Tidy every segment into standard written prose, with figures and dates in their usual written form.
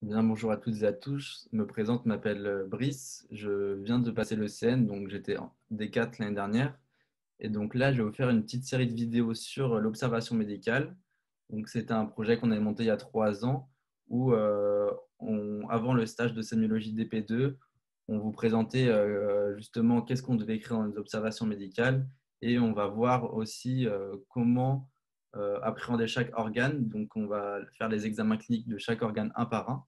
Bien, bonjour à toutes et à tous. Je me présente, je m'appelle Brice. Je viens de passer le CN, donc j'étais en D4 l'année dernière. Et donc là, je vais vous faire une petite série de vidéos sur l'observation médicale. Donc c'était un projet qu'on avait monté il y a 3 ans où, avant le stage de sémiologie DP2, on vous présentait justement qu'est-ce qu'on devait écrire dans les observations médicales et on va voir aussi comment appréhender chaque organe. Donc on va faire les examens cliniques de chaque organe un par un.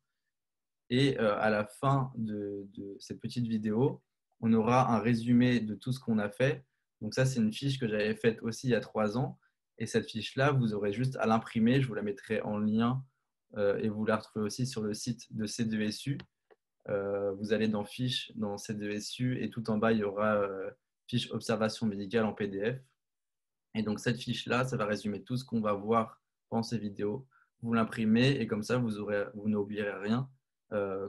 Et à la fin de cette petite vidéo, on aura un résumé de tout ce qu'on a fait. Donc ça, c'est une fiche que j'avais faite aussi il y a 3 ans. Et cette fiche-là, vous aurez juste à l'imprimer. Je vous la mettrai en lien et vous la retrouvez aussi sur le site de C2SU. Vous allez dans Fiches, dans C2SU et tout en bas, il y aura fiche observation médicale en PDF. Et donc cette fiche-là, ça va résumer tout ce qu'on va voir pendant ces vidéos. Vous l'imprimez et comme ça, vous n'oublierez rien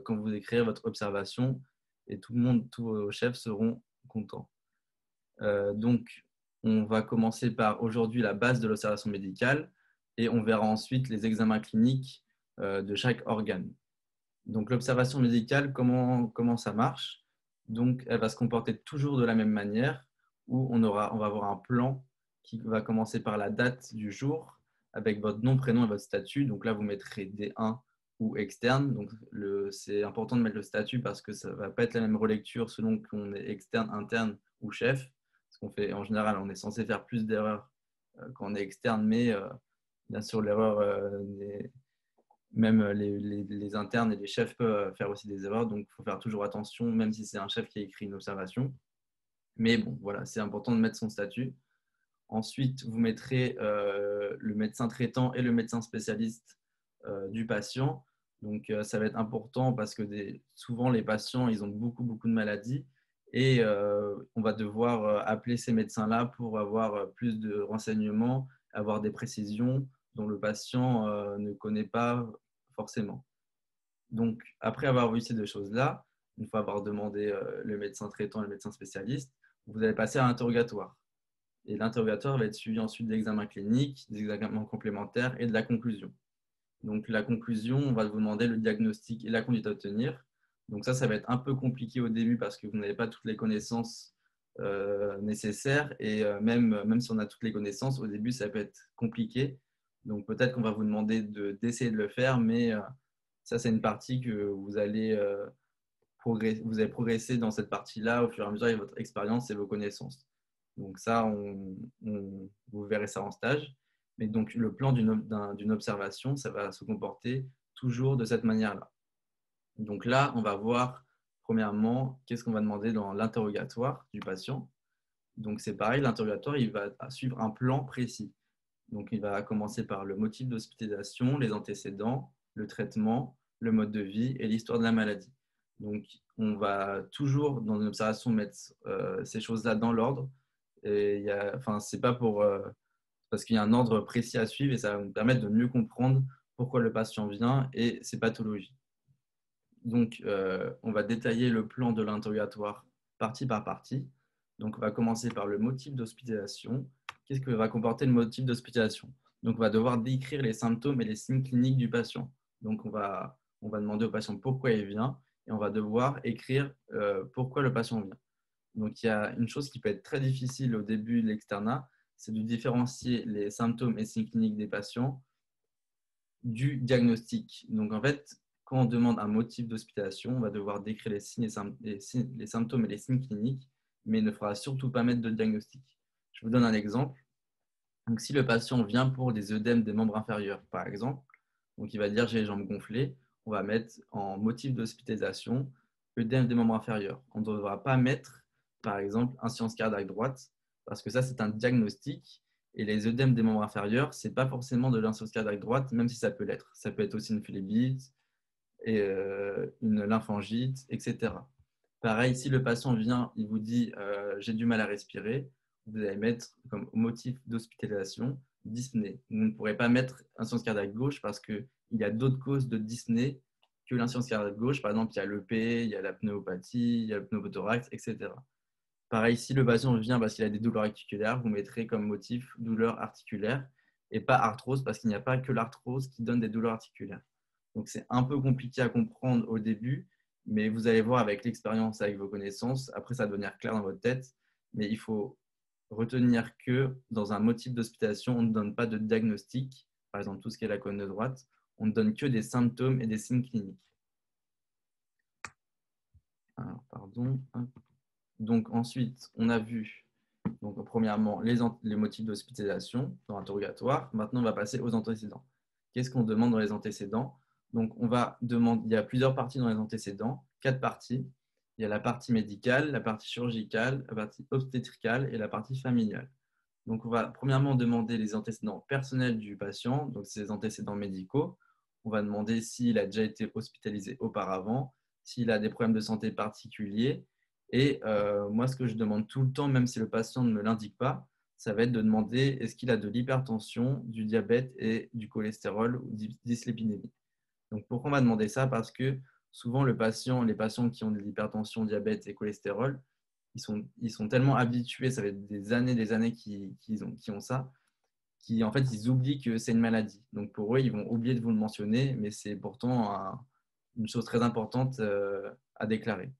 quand vous écrivez votre observation et tout le monde, tous vos chefs seront contents. Donc, on va commencer par aujourd'hui la base de l'observation médicale et on verra ensuite les examens cliniques de chaque organe. Donc, l'observation médicale, comment ça marche? Donc, elle va se comporter toujours de la même manière où on va avoir un plan qui va commencer par la date du jour avec votre nom, prénom et votre statut. Donc là, vous mettrez D1 ou externe. Donc, c'est important de mettre le statut parce que ça ne va pas être la même relecture selon qu'on est externe, interne ou chef. Parce qu'on fait, en général, on est censé faire plus d'erreurs quand on est externe, mais bien sûr, l'erreur même les internes et les chefs peuvent faire aussi des erreurs, donc il faut faire toujours attention, même si c'est un chef qui a écrit une observation. Mais bon, voilà, c'est important de mettre son statut. Ensuite, vous mettrez le médecin traitant et le médecin spécialiste du patient. Donc, ça va être important parce que souvent, les patients, ils ont beaucoup de maladies et on va devoir appeler ces médecins-là pour avoir plus de renseignements, avoir des précisions dont le patient ne connaît pas forcément. Donc, après avoir vu ces deux choses-là, une fois avoir demandé le médecin traitant et le médecin spécialiste, vous allez passer à l'interrogatoire. Et l'interrogatoire va être suivi ensuite d'examens cliniques, des examens complémentaires et de la conclusion. Donc, la conclusion, on va vous demander le diagnostic et la conduite à tenir. Donc, ça va être un peu compliqué au début parce que vous n'avez pas toutes les connaissances nécessaires. Et même si on a toutes les connaissances, au début, ça peut être compliqué. Donc, peut-être qu'on va vous demander d'essayer de le faire, mais ça, c'est une partie que vous allez progresser dans cette partie-là au fur et à mesure avec votre expérience et vos connaissances. Donc ça, vous verrez ça en stage. Mais donc le plan d'une observation, ça va se comporter toujours de cette manière-là. Donc là, on va voir premièrement qu'est-ce qu'on va demander dans l'interrogatoire du patient. Donc c'est pareil, l'interrogatoire, il va suivre un plan précis. Donc il va commencer par le motif d'hospitalisation, les antécédents, le traitement, le mode de vie et l'histoire de la maladie. Donc on va toujours dans une observation mettre ces choses-là dans l'ordre. Et c'est pas parce qu'il y a un ordre précis à suivre et ça va nous permettre de mieux comprendre pourquoi le patient vient et ses pathologies. Donc, on va détailler le plan de l'interrogatoire partie par partie. Donc, on va commencer par le motif d'hospitalisation. Qu'est-ce que va comporter le motif d'hospitalisation? Donc, on va devoir décrire les symptômes et les signes cliniques du patient. Donc, on va demander au patient pourquoi il vient et on va devoir écrire pourquoi le patient vient. Donc, il y a une chose qui peut être très difficile au début de l'externat, c'est de différencier les symptômes et signes cliniques des patients du diagnostic. Donc, en fait, quand on demande un motif d'hospitalisation, on va devoir décrire les symptômes et les signes cliniques, mais il ne faudra surtout pas mettre de diagnostic. Je vous donne un exemple. Donc, si le patient vient pour des œdèmes des membres inférieurs, par exemple, donc il va dire j'ai les jambes gonflées, on va mettre en motif d'hospitalisation œdème des membres inférieurs. On ne devra pas mettre, par exemple, insuffisance cardiaque droite, parce que ça, c'est un diagnostic. Et les œdèmes des membres inférieurs, ce n'est pas forcément de l'insuffisance cardiaque droite, même si ça peut l'être. Ça peut être aussi une phlébite, et, une lymphangite, etc. Pareil, si le patient vient, il vous dit j'ai du mal à respirer, vous allez mettre comme motif d'hospitalisation dyspnée. Vous ne pourrez pas mettre insuffisance cardiaque gauche parce qu'il y a d'autres causes de dyspnée que l'insuffisance cardiaque gauche. Par exemple, il y a l'EP, il y a la pneumopathie, il y a le pneumothorax, etc. Pareil, si le patient vient parce qu'il a des douleurs articulaires, vous mettrez comme motif douleur articulaire et pas arthrose parce qu'il n'y a pas que l'arthrose qui donne des douleurs articulaires. Donc, c'est un peu compliqué à comprendre au début, mais vous allez voir avec l'expérience, avec vos connaissances, après, ça va devenir clair dans votre tête. Mais il faut retenir que dans un motif d'hospitalisation, on ne donne pas de diagnostic, par exemple tout ce qui est la colonne de droite, on ne donne que des symptômes et des signes cliniques. Alors, pardon. Donc ensuite, on a vu donc, premièrement les motifs d'hospitalisation dans l'interrogatoire. Maintenant, on va passer aux antécédents. Qu'est-ce qu'on demande dans les antécédents? Donc, on va demander, il y a plusieurs parties dans les antécédents, 4 parties. Il y a la partie médicale, la partie chirurgicale, la partie obstétricale et la partie familiale. Donc, on va premièrement demander les antécédents personnels du patient, donc ces antécédents médicaux. On va demander s'il a déjà été hospitalisé auparavant, s'il a des problèmes de santé particuliers. Et moi, ce que je demande tout le temps, même si le patient ne me l'indique pas, ça va être de demander est-ce qu'il a de l'hypertension, du diabète et du cholestérol ou dyslipidémie. Donc, pourquoi on va demander ça? Parce que souvent, les patients qui ont de l'hypertension, diabète et cholestérol, ils sont tellement habitués, ça fait des années qu'ils ont ça, en fait, ils oublient que c'est une maladie. Donc, pour eux, ils vont oublier de vous le mentionner, mais c'est pourtant une chose très importante à déclarer.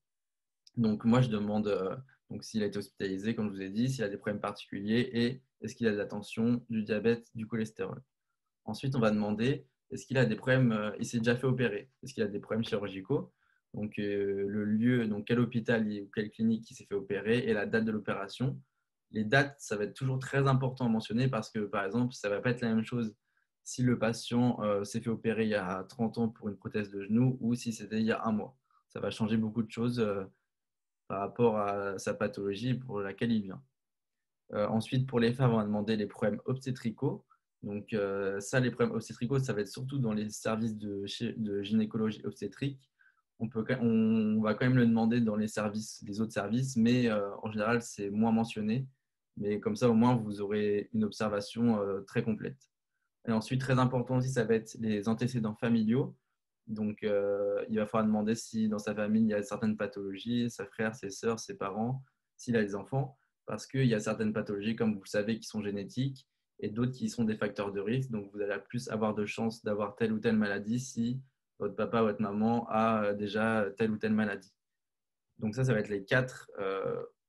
Donc, moi, je demande donc s'il a été hospitalisé, comme je vous ai dit, s'il a des problèmes particuliers et est-ce qu'il a de la tension, du diabète, du cholestérol. Ensuite, on va demander est-ce qu'il a des problèmes, il s'est déjà fait opérer, est-ce qu'il a des problèmes chirurgicaux, donc le lieu, donc quel hôpital ou quelle clinique il s'est fait opérer et la date de l'opération. Les dates, ça va être toujours très important à mentionner parce que, par exemple, ça ne va pas être la même chose si le patient s'est fait opérer il y a 30 ans pour une prothèse de genou ou si c'était il y a un mois. Ça va changer beaucoup de choses par rapport à sa pathologie pour laquelle il vient. Ensuite, pour les femmes, on va demander les problèmes obstétricaux. Donc, les problèmes obstétricaux, ça va être surtout dans les services de gynécologie obstétrique. On va quand même le demander dans les autres services, mais en général, c'est moins mentionné. Mais comme ça, au moins, vous aurez une observation très complète. Et ensuite, très important aussi, ça va être les antécédents familiaux. Donc, il va falloir demander si dans sa famille, il y a certaines pathologies, ses frères, ses sœurs, ses parents, s'il a des enfants, parce qu'il y a certaines pathologies, comme vous le savez, qui sont génétiques et d'autres qui sont des facteurs de risque. Donc, vous allez plus avoir de chances d'avoir telle ou telle maladie si votre papa ou votre maman a déjà telle ou telle maladie. Donc, ça va être les 4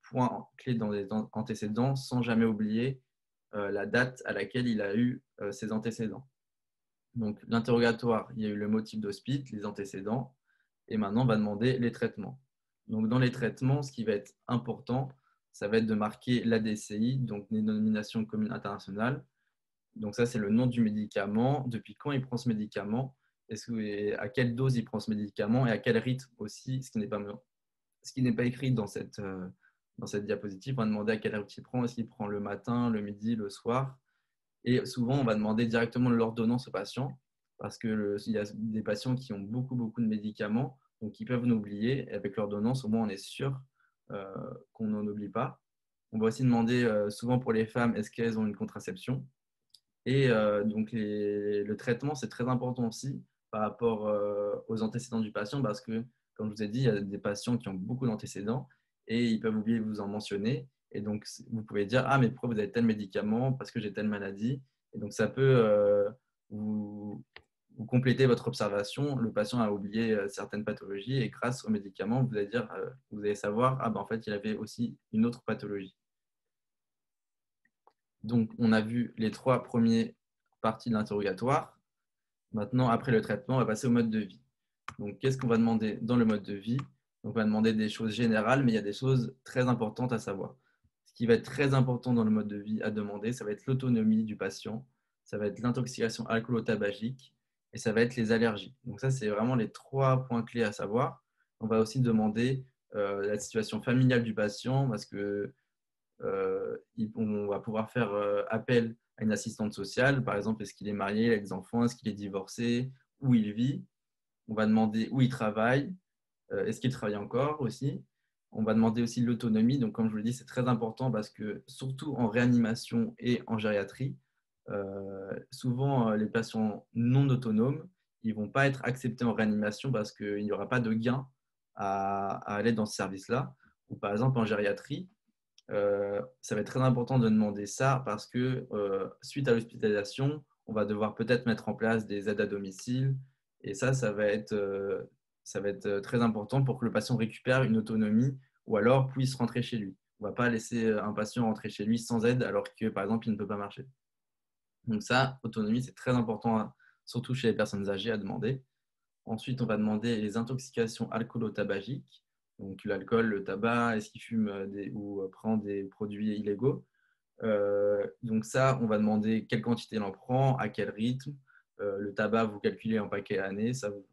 points clés dans les antécédents, sans jamais oublier la date à laquelle il a eu ses antécédents. Donc, l'interrogatoire, il y a eu le motif d'hospice, les antécédents, et maintenant, on va demander les traitements. Donc, dans les traitements, ce qui va être important, ça va être de marquer l'ADCI, donc dénomination commune internationale. Donc, ça, c'est le nom du médicament, depuis quand il prend ce médicament, à quelle dose il prend ce médicament et à quel rythme aussi, ce qui n'est pas écrit dans cette diapositive. On va demander à quel rythme il prend, est-ce qu'il prend le matin, le midi, le soir. Et souvent, on va demander directement l'ordonnance au patient parce qu'il y a des patients qui ont beaucoup, beaucoup de médicaments, donc ils peuvent nous oublier. Et avec l'ordonnance, au moins, on est sûr qu'on n'en oublie pas. On va aussi demander souvent pour les femmes, est-ce qu'elles ont une contraception? Et donc, le traitement, c'est très important aussi par rapport aux antécédents du patient parce que, comme je vous ai dit, il y a des patients qui ont beaucoup d'antécédents et ils peuvent oublier de vous en mentionner. Et donc, vous pouvez dire, ah, mais pourquoi vous avez tel médicament? Parce que j'ai telle maladie. Et donc, ça peut vous, vous compléter votre observation. Le patient a oublié certaines pathologies et grâce aux médicaments, vous allez savoir, ah, ben, en fait, il avait aussi une autre pathologie. Donc, on a vu les 3 premières parties de l'interrogatoire. Maintenant, après le traitement, on va passer au mode de vie. Donc, qu'est-ce qu'on va demander dans le mode de vie? Donc, on va demander des choses générales, mais il y a des choses très importantes à savoir. Ce qui va être très important dans le mode de vie à demander, ça va être l'autonomie du patient, ça va être l'intoxication alcoolo-tabagique et ça va être les allergies. Donc, ça, c'est vraiment les 3 points clés à savoir. On va aussi demander la situation familiale du patient parce que on va pouvoir faire appel à une assistante sociale. Par exemple, est-ce qu'il est marié, il a des enfants, est-ce qu'il est divorcé, où il vit. On va demander où il travaille, est-ce qu'il travaille encore aussi. On va demander aussi l'autonomie. Donc, comme je vous le dis, c'est très important parce que surtout en réanimation et en gériatrie, souvent les patients non autonomes, ils ne vont pas être acceptés en réanimation parce qu'il n'y aura pas de gain à aller dans ce service-là. Ou par exemple en gériatrie, ça va être très important de demander ça parce que suite à l'hospitalisation, on va devoir peut-être mettre en place des aides à domicile Et ça va être très important pour que le patient récupère une autonomie ou alors puisse rentrer chez lui. On ne va pas laisser un patient rentrer chez lui sans aide alors que, par exemple, il ne peut pas marcher. Donc ça, autonomie, c'est très important, surtout chez les personnes âgées, à demander. Ensuite, on va demander les intoxications alcoolo-tabagiques. Donc l'alcool, le tabac, est-ce qu'il fume ou prend des produits illégaux. Donc ça, on va demander quelle quantité il en prend, à quel rythme. Le tabac, vous calculez en paquet à l'année, ça vous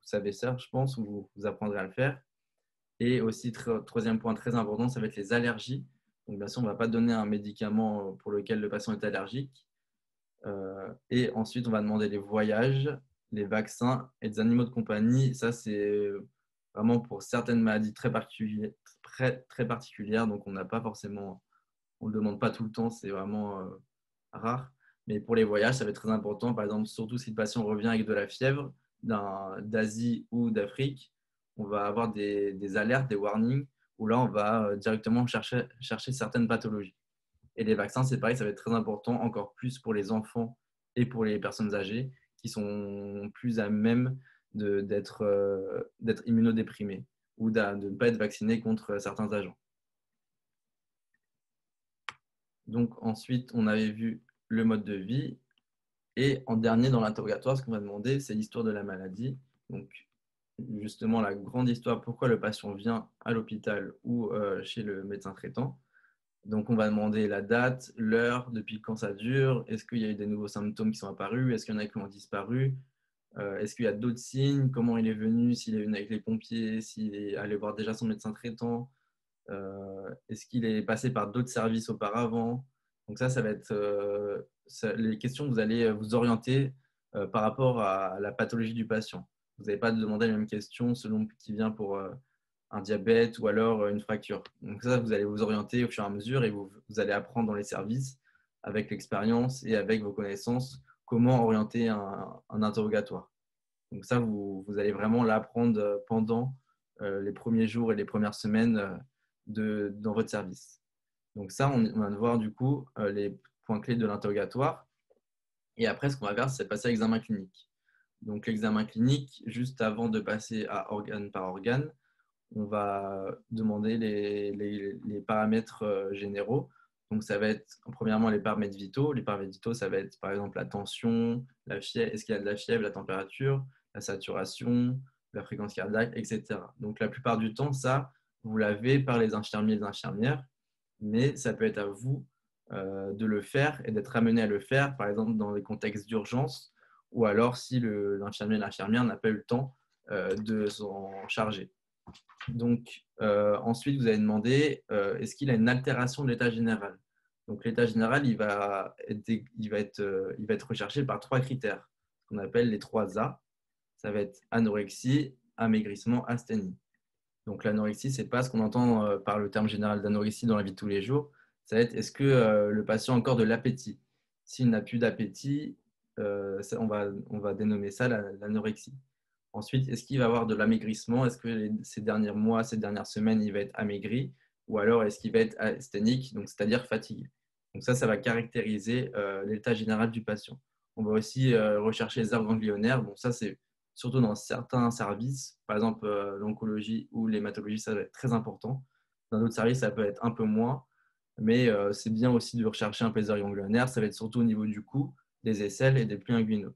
savez ça, je pense, ou vous apprendrez à le faire. Et aussi, troisième point très important, ça va être les allergies. Donc bien sûr, on ne va pas donner un médicament pour lequel le patient est allergique. Et ensuite, on va demander les voyages, les vaccins et les animaux de compagnie. Ça, c'est vraiment pour certaines maladies très particulières. Donc, on n'a pas forcément, on ne le demande pas tout le temps, c'est vraiment rare. Mais pour les voyages, ça va être très important. Par exemple, surtout si le patient revient avec de la fièvre d'Asie ou d'Afrique, on va avoir des alertes, des warnings, où là, on va directement chercher certaines pathologies. Et les vaccins, c'est pareil, ça va être très important, encore plus pour les enfants et pour les personnes âgées qui sont plus à même d'être immunodéprimés ou de ne pas être vaccinés contre certains agents. Donc ensuite, on avait vu le mode de vie. Et en dernier, dans l'interrogatoire, ce qu'on va demander, c'est l'histoire de la maladie. Donc justement, la grande histoire, pourquoi le patient vient à l'hôpital ou chez le médecin traitant. Donc, on va demander la date, l'heure, depuis quand ça dure, est-ce qu'il y a eu des nouveaux symptômes qui sont apparus, est-ce qu'il y en a qui ont disparu, est-ce qu'il y a d'autres signes, comment il est venu, s'il est venu avec les pompiers, s'il est allé voir déjà son médecin traitant, est-ce qu'il est passé par d'autres services auparavant. Donc ça va être les questions que vous allez vous orienter par rapport à la pathologie du patient. Vous n'allez pas demander les mêmes questions selon qui vient pour un diabète ou alors une fracture. Donc ça, vous allez vous orienter au fur et à mesure et vous allez apprendre dans les services avec l'expérience et avec vos connaissances comment orienter un interrogatoire. Donc ça, vous allez vraiment l'apprendre pendant les premiers jours et les premières semaines dans votre service. Donc ça, on va voir du coup les points clés de l'interrogatoire. Et après, ce qu'on va faire, c'est passer à l'examen clinique. Donc l'examen clinique, juste avant de passer à organe par organe, on va demander les paramètres généraux. Donc, ça va être premièrement les paramètres vitaux. Les paramètres vitaux, ça va être par exemple la tension, la fièvre, est-ce qu'il y a de la fièvre, la température, la saturation, la fréquence cardiaque, etc. Donc, la plupart du temps, ça, vous l'avez par les infirmiers et les infirmières, mais ça peut être à vous de le faire et d'être amené à le faire, par exemple dans les contextes d'urgence, ou alors si l'infirmier et l'infirmière n'a pas eu le temps de s'en charger. Donc, ensuite, vous allez demander est-ce qu'il a une altération de l'état général. Donc, l'état général, il va être recherché par 3 critères, ce qu'on appelle les 3 A. Ça va être anorexie, amaigrissement, asthénie. Donc, l'anorexie, ce n'est pas ce qu'on entend par le terme général d'anorexie dans la vie de tous les jours. Ça va être est-ce que le patient a encore de l'appétit. S'il n'a plus d'appétit, on va dénommer ça l'anorexie. Ensuite, est-ce qu'il va avoir de l'amaigrissement? Est-ce que ces derniers mois, ces dernières semaines, il va être amaigri? Ou alors est-ce qu'il va être asthénique, donc c'est-à-dire fatigué? Donc ça va caractériser l'état général du patient. On va aussi rechercher les aires ganglionnaires. Bon, ça, c'est surtout dans certains services, par exemple l'oncologie ou l'hématologie, ça va être très important. Dans d'autres services, ça peut être un peu moins, mais c'est bien aussi de rechercher un peu les aires ganglionnaires. Ça va être surtout au niveau du cou, des aisselles et des plis inguinaux.